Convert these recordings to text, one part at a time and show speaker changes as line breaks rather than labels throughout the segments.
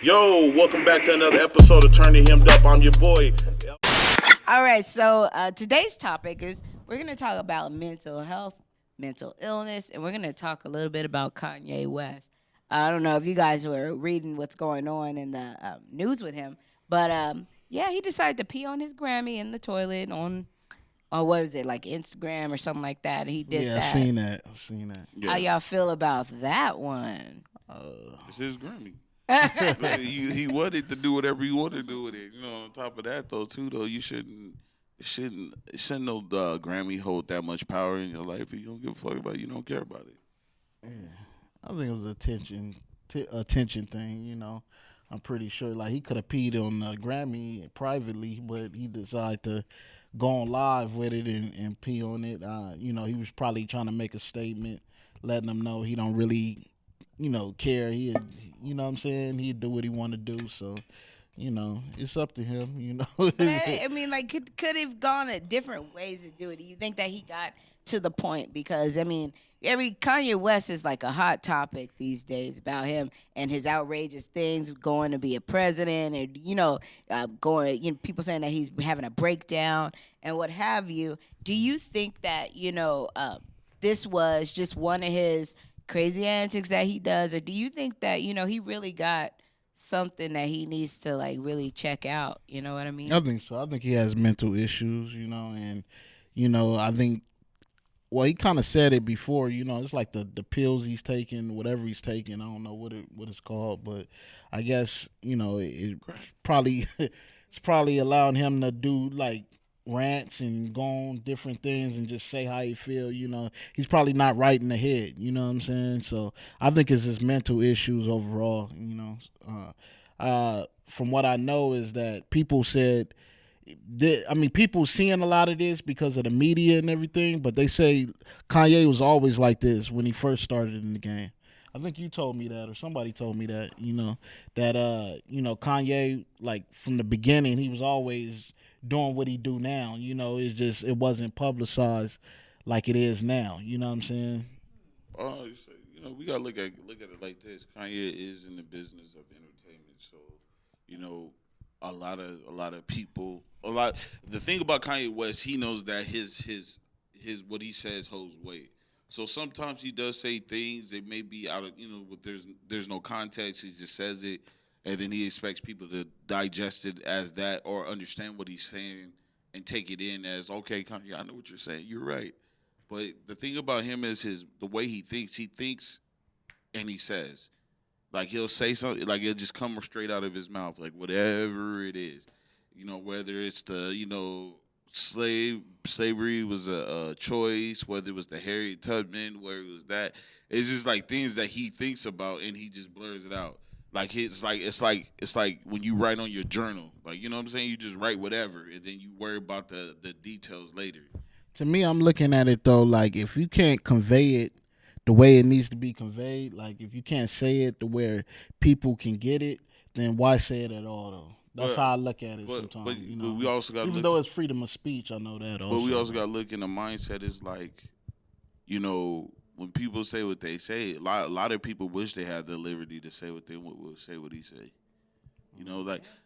Yo, welcome back to another episode of Turning Him Up. I'm your boy.
All right, so today's topic is we're going to talk about mental health, mental illness, and we're going to talk a little bit about Kanye West. I don't know if you guys were reading what's going on in the news with him, but yeah, he decided to pee on his Grammy in the toilet on, or what is it, like Instagram or something like that. He did
Yeah, I
that.
seen that. I seen that.
How
Yeah,
y'all feel about that one?
it's his Grammy. He wanted to do whatever he wanted to do with it. On top of that, though, you shouldn't no Grammy hold that much power in your life. If you don't give a fuck about it, you don't care about it.
Yeah, I think it was attention thing. I'm pretty sure like he could have peed on Grammy privately, but he decided to go on live with it and pee on it. He was probably trying to make a statement, letting them know he don't really, care. You know what I'm saying? He'd do what he want to do. So, it's up to him.
But I mean, like, could have gone at different ways to do it. Do you think that he got to the point? Because I mean, every Kanye West is like a hot topic these days about him and his outrageous things, going to be a president, and people saying that he's having a breakdown and what have you. Do you think that this was just one of his crazy antics that he does, or do you think that he really got something that he needs to like really check out? You know what I mean?
I think so. I think he has mental issues, and I think well, he kind of said it before. It's like the pills he's taking, whatever he's taking. I don't know what it's called, but I guess it probably it's probably allowing him to do like rants and go on different things and just say how he feel. He's probably not right in the head. You know what I'm saying? So I think it's his mental issues overall. From what I know is that people said people seeing a lot of this because of the media and everything, but they say Kanye was always like this when he first started in the game. I think you told me that, or somebody told me that. Kanye, like from the beginning, he was always doing what he do now. It's just it wasn't publicized like it is now. You know what I'm saying?
We gotta look at it like this. Kanye is in the business of entertainment, so a lot of people. The thing about Kanye West, he knows that his what he says holds weight. So sometimes he does say things that may be out of but there's no context. He just says it, and then he expects people to digest it as that or understand what he's saying and take it in as okay, Kanye, I know what you're saying. You're right. But the thing about him is the way he thinks. He thinks and he says. Like he'll say something, like it'll just come straight out of his mouth, like whatever it is. Whether it's the slavery was a choice, whether it was the Harriet Tubman, where it was that. It's just like things that he thinks about and he just blurs it out. Like it's like when you write on your journal, like you know what I'm saying. You just write whatever, and then you worry about the details later.
To me, I'm looking at it though, like if you can't convey it the way it needs to be conveyed, like if you can't say it to where people can get it, then why say it at all though? That's how I look at it sometimes.
But we also got
even though it's freedom of speech, I know that also.
But we also got to look in the mindset is like, when people say what they say, a lot of people wish they had the liberty to say what they would say what he say.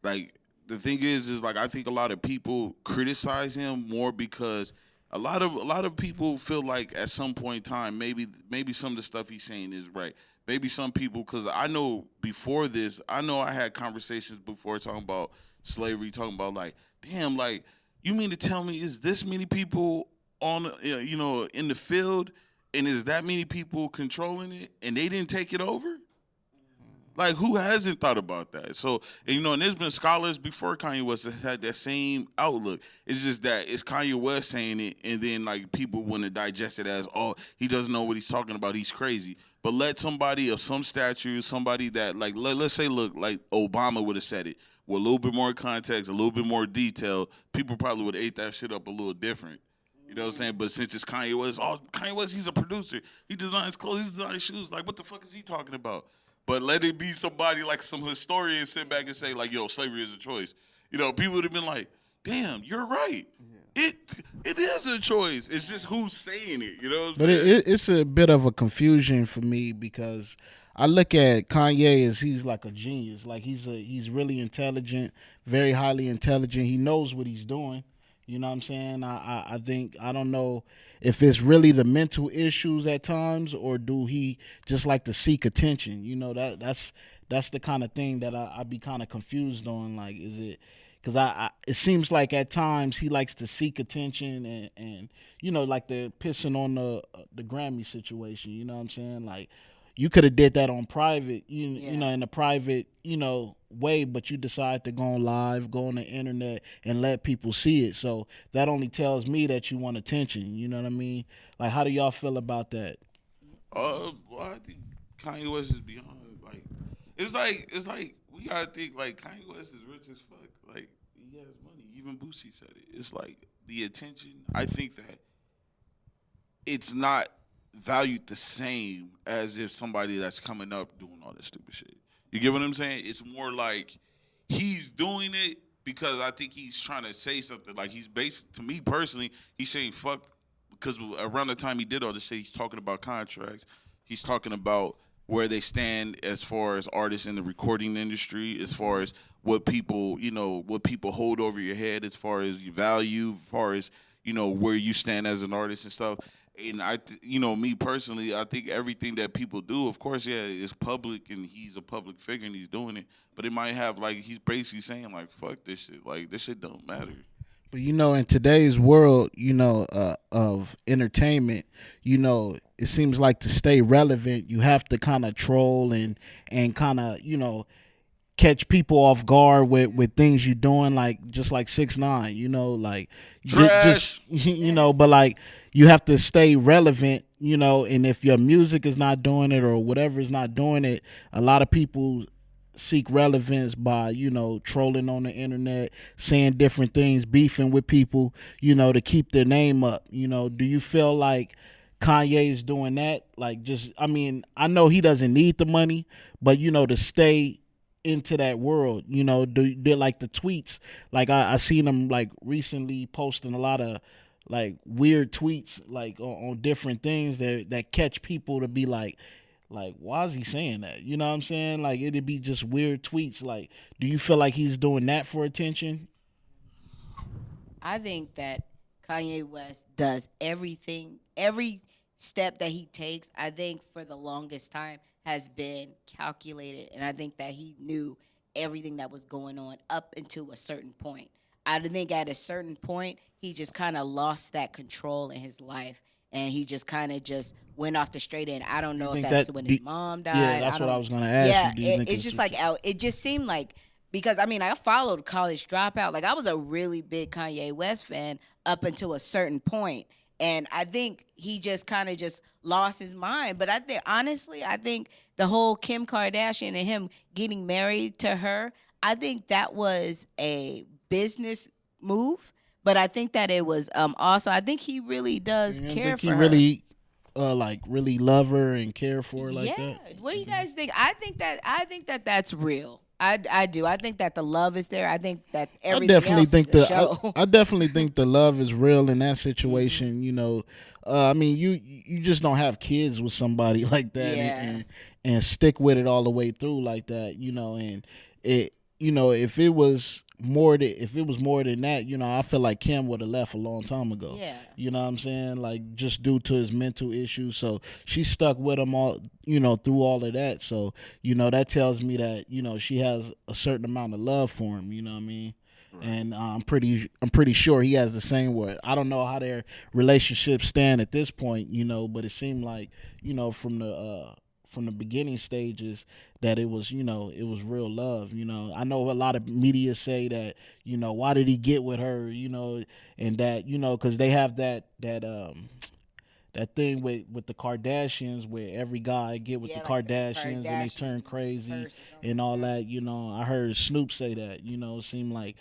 Like the thing is like I think a lot of people criticize him more because a lot of people feel like at some point in time maybe some of the stuff he's saying is right. Maybe some people, because I know before this, I had conversations before talking about slavery, talking about like, damn, like you mean to tell me is this many people on in the field and is that many people controlling it and they didn't take it over? Like, who hasn't thought about that? So, and there's been scholars before Kanye West that had that same outlook. It's just that it's Kanye West saying it, and then, like, people want to digest it as, oh, he doesn't know what he's talking about. He's crazy. But let somebody of some stature, somebody that, like, let's say, look, like Obama would have said it with a little bit more context, a little bit more detail, people probably would have ate that shit up a little different. You know what I'm saying? But since it's Kanye West, he's a producer. He designs clothes, he designs shoes. Like, what the fuck is he talking about? But let it be somebody like some historian sit back and say like, "Yo, slavery is a choice." People would have been like, "Damn, you're right. Yeah. It is a choice. It's just who's saying it." You know what I'm
saying? It's a bit of a confusion for me because I look at Kanye as he's like a genius. Like he's really intelligent, very highly intelligent. He knows what he's doing. You know what I'm saying? I think I don't know if it's really the mental issues at times or do he just like to seek attention. You know that's the kind of thing that I be kind of confused on. Like, is it because it seems like at times he likes to seek attention and like the pissing on the Grammy situation. You know what I'm saying? Like you could have did that on private, in a private, way, but you decide to go on live, go on the internet, and let people see it. So that only tells me that you want attention. You know what I mean? Like, how do y'all feel about that?
Well, I think Kanye West is beyond it's like we gotta think like Kanye West is rich as fuck. Like he has money. Even Boosie said it. It's like the attention. I think that it's not valued the same as if somebody that's coming up doing all this stupid shit. You get what I'm saying? It's more like he's doing it because I think he's trying to say something. Like he's basic to me personally, he's saying fuck because around the time he did all this shit, he's talking about contracts. He's talking about where they stand as far as artists in the recording industry, as far as what people hold over your head, as far as your value, as far as where you stand as an artist and stuff. And me personally, I think everything that people do, of course, yeah, is public, and he's a public figure and he's doing it. But it might have like he's basically saying like, "Fuck this shit," like this shit don't matter.
But in today's world, of entertainment, it seems like to stay relevant, you have to kind of troll and kind of catch people off guard with things you're doing, like just like 6ix9ine, like
Trash.
but like you have to stay relevant, and if your music is not doing it or whatever is not doing it, a lot of people seek relevance by trolling on the internet, saying different things, beefing with people, to keep their name up. Do you feel like Kanye is doing that? Like, just, I mean, I know he doesn't need the money, but to stay into that world, do like the tweets, like I seen him like recently posting a lot of like weird tweets, like on different things that catch people to be like, why is he saying that? You know what I'm saying? Like, it'd be just weird tweets. Like, do you feel like he's doing that for attention?
I think that Kanye West does everything, every step that he takes, I think for the longest time has been calculated. And I think that he knew everything that was going on up until a certain point. I think at a certain point, he just kind of lost that control in his life. And he just kind of just went off the straight end. I don't know if that's when his mom died.
Yeah, that's what I was going to ask
yeah,
you. Do you think
it's just like, it just seemed like, because I mean, I followed College Dropout. Like, I was a really big Kanye West fan up until a certain point. And I think he just kind of just lost his mind. But I think, honestly, I think the whole Kim Kardashian and him getting married to her, I think that was a business move. But I think that it was also, I think he really does care for her.
Really, really love her and care for her like that?
What do you guys think? I think that that's real. I do. I think that the love is there. I think that everything else is a show.
I definitely think the love is real in that situation. I mean, you just don't have kids with somebody like that and stick with it all the way through like that. And it if it was more than that, I feel like Kim would have left a long time ago.
Yeah.
You know what I'm saying? Like, just due to his mental issues. So she stuck with him all, through all of that. So, that tells me that, she has a certain amount of love for him, you know what I mean? Right. And I'm pretty sure he has the same word. I don't know how their relationships stand at this point, but it seemed like, from the beginning stages that it was real love. I know a lot of media say that why did he get with her, and that because they have that thing with the Kardashians where every guy get with the Kardashians and they turn crazy and all that. I heard Snoop say that. It seemed like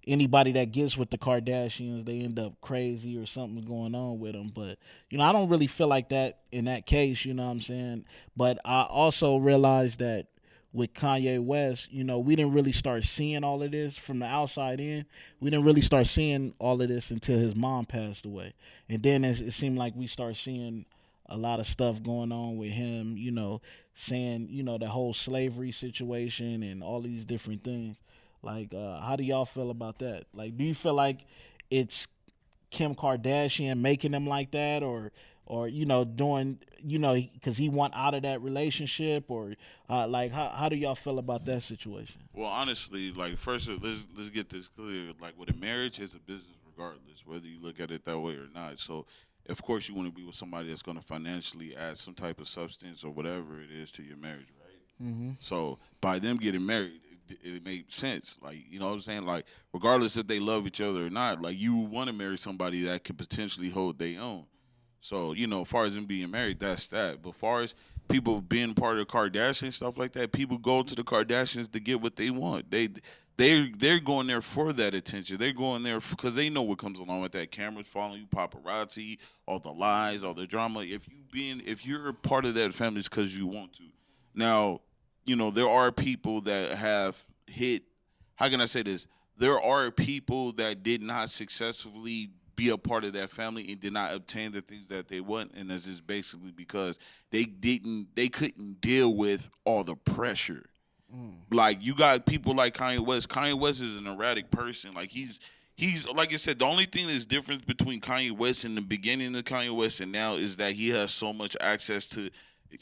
anybody that gets with the Kardashians, they end up crazy or something's going on with them. But, I don't really feel like that in that case, you know what I'm saying? But I also realized that with Kanye West, we didn't really start seeing all of this from the outside in. We didn't really start seeing all of this until his mom passed away. And then it seemed like we start seeing a lot of stuff going on with him, saying, the whole slavery situation and all these different things. Like, how do y'all feel about that? Like, do you feel like it's Kim Kardashian making him like that, or doing, because he want out of that relationship, or like, how do y'all feel about that situation?
Well, honestly, like first, let's get this clear. Like, with a marriage, is a business regardless, whether you look at it that way or not. So, of course, you want to be with somebody that's going to financially add some type of substance or whatever it is to your marriage, right? So, by them getting married, it made sense. Like, you know what I'm saying? Like, regardless if they love each other or not, like, you want to marry somebody that could potentially hold their own. So, as far as them being married, that's that. But as far as people being part of the Kardashian stuff like that, people go to the Kardashians to get what they want. They're going there for that attention. They're going there because they know what comes along with that. Cameras following you, paparazzi, all the lies, all the drama. If you're a part of that family, it's because you want to. Now, there are people that have hit. How can I say this? There are people that did not successfully be a part of that family and did not obtain the things that they want, and this is basically because they couldn't deal with all the pressure. Like, you got people like Kanye West. Kanye West is an erratic person. Like, he's like I said, the only thing that's different between Kanye West and the beginning of Kanye West and now is that he has so much access to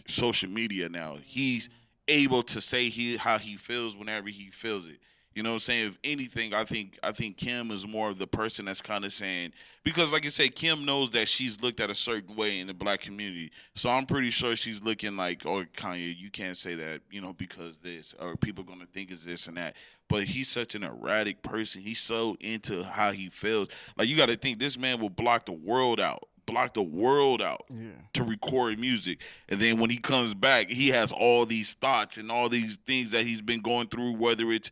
social media now. He's able to say how he feels whenever he feels it. You know what I'm saying? If anything, I think Kim is more of the person that's kind of saying, because like I said, Kim knows that she's looked at a certain way in the black community. So I'm pretty sure she's looking like, oh, Kanye, you can't say that, because this, or people gonna think it's this and that. But he's such an erratic person. He's so into how he feels. Like, you got to think, this man will block the world out.
Yeah.
To record music, and then when he comes back, he has all these thoughts and all these things that he's been going through, whether it's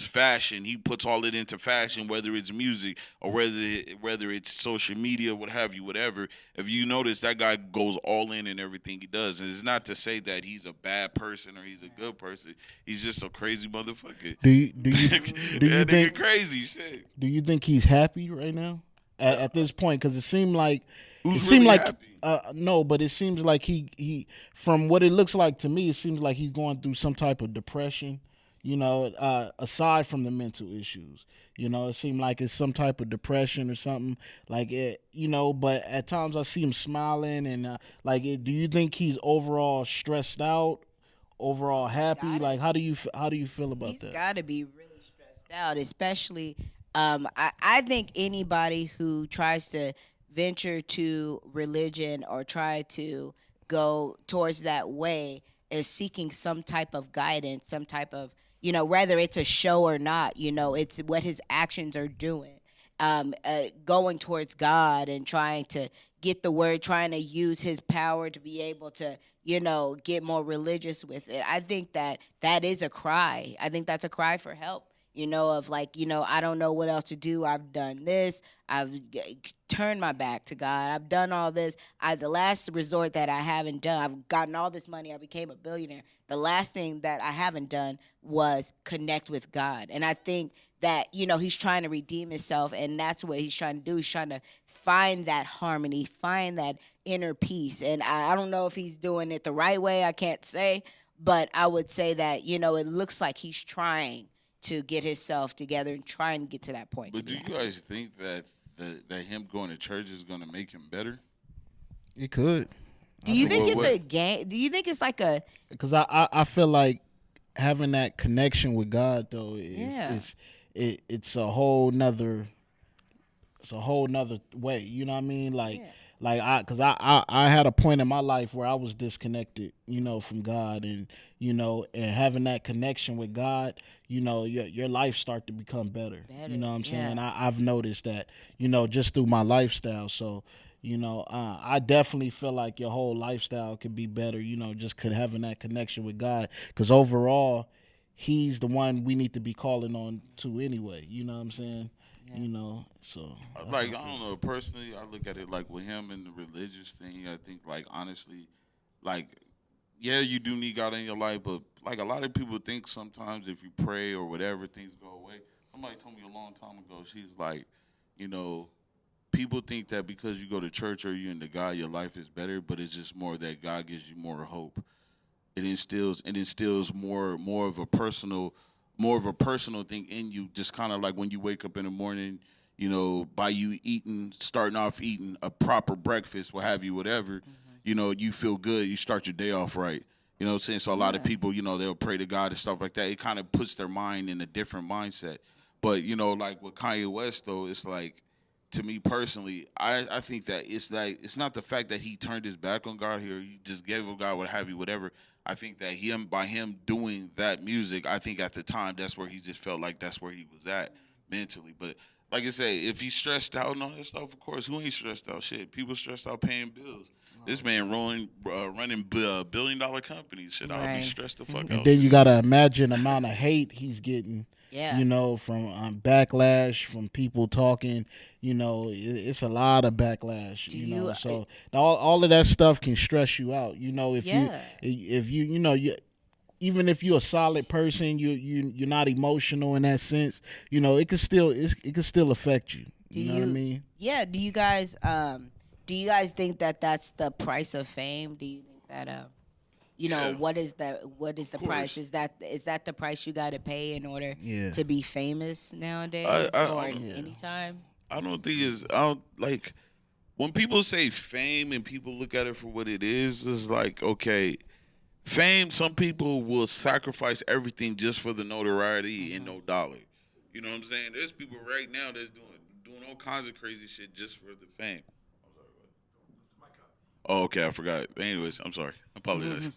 fashion, he puts all it into fashion, whether it's music, or whether it's social media, what have you, whatever. If you notice, that guy goes all in everything he does, and it's not to say that he's a bad person or he's a good person. He's just a crazy motherfucker.
Do you
That nigga
think
crazy shit.
do you think he's happy right now at this point? Because it seemed like
Who's really happy?
no, but it seems like from what it looks like to me, it seems like he's going through some type of depression. Aside from the mental issues, it seemed like it's some type of depression or something like it. But at times I see him smiling and Do you think he's overall stressed out, overall happy? Like, how do you feel about
He's
that?
got to be really stressed out, especially. I think anybody who tries to venture to religion or try to go towards that way is seeking some type of guidance, some type of, whether it's a show or not, it's what his actions are doing. Going towards God and trying to get the word, trying to use his power to be able to, get more religious with it. I think that is a cry. I think that's a cry for help. Of like, I don't know what else to do. I've done this. I've turned my back to God. I've done all this. The last resort that I haven't done, I've gotten all this money. I became a billionaire. The last thing that I haven't done was connect with God. And I think that, he's trying to redeem himself, and that's what he's trying to do. He's trying to find that harmony, find that inner peace. And I don't know if he's doing it the right way. I can't say. But I would say that, it looks like he's trying to get himself together and trying to get to that point.
But do you guys think that him going to church is going to make him better?
It could.
Do you think it's a game? Do you think it's like a?
Because I feel like having that connection with God though it's a whole nother way. You know what I mean? Because I had a point in my life where I was disconnected, from God, and and having that connection with God, your life start to become better. You know what I'm saying? I've noticed that, just through my lifestyle. So, I definitely feel like your whole lifestyle could be better, just having that connection with God. Because overall, He's the one we need to be calling on to anyway. You know what I'm saying? So
Like, I don't know. Personally, I look at it like with him and the religious thing. I think, like, honestly, like, yeah, you do need God in your life, but like, a lot of people think sometimes if you pray or whatever, things go away. Somebody told me a long time ago. She's like, you know, people think that because you go to church or you're into God, your life is better, but it's just more that God gives you more hope. It instills more of a personal thing in you. Just kind of like when you wake up in the morning, by you starting off eating a proper breakfast, what have you, whatever, you feel good. You start your day off right. You know what I'm saying? So a lot of people, they'll pray to God and stuff like that. It kind of puts their mind in a different mindset. But, like with Kanye West, though, it's like, to me personally, I think that it's not the fact that he turned his back on God here. He just gave up God, what have you, whatever. I think that by him doing that music, I think at the time that's where he just felt like that's where he was at mentally. But like I say, if he's stressed out and all that stuff, of course, who ain't stressed out? Shit, people stressed out paying bills. This man running billion-dollar companies. Shit, I'll be
Right.
stressed the fuck
And
out.
then you gotta imagine the amount of hate he's getting.
Yeah.
From backlash from people talking. It's a lot of backlash. So all of that stuff can stress you out.
Yeah.
If even if you're a solid person, you're not emotional in that sense. It could still affect you. You know what I mean?
Yeah. Do you guys think that that's the price of fame? Do you think that
Yeah.
what is the price?
course.
Is that the price you got to pay in order
Yeah.
to be famous nowadays or anytime?
I don't think I don't like when people say fame and people look at it for what it is. It's like, okay, fame. Some people will sacrifice everything just for the notoriety and no dollar. You know what I'm saying? There's people right now that's doing all kinds of crazy shit just for the fame. Oh, okay, I forgot. Anyways, I'm sorry. I apologize.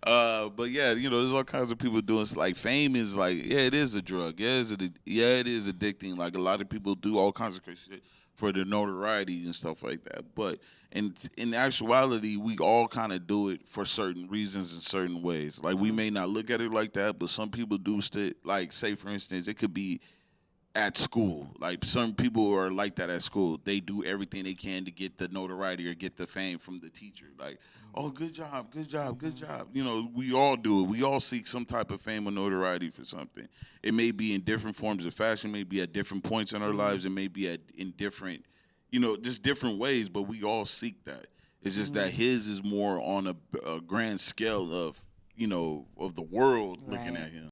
But yeah, there's all kinds of people doing like fame is like, yeah, it is a drug. It is addicting. Like a lot of people do all kinds of crazy shit for the notoriety and stuff like that. But in actuality, we all kind of do it for certain reasons in certain ways. Like we may not look at it like that, but some people do. Like say for instance, it could be at school. Like some people are like that at school. They do everything they can to get the notoriety or get the fame from the teacher. Like, oh, good job, good job, good job. We all do it. We all seek some type of fame or notoriety for something. It may be in different forms of fashion, maybe at different points in our lives, it may be in different, just different ways, but we all seek that. It's just that his is more on a grand scale of, of the world looking
Right.
at him.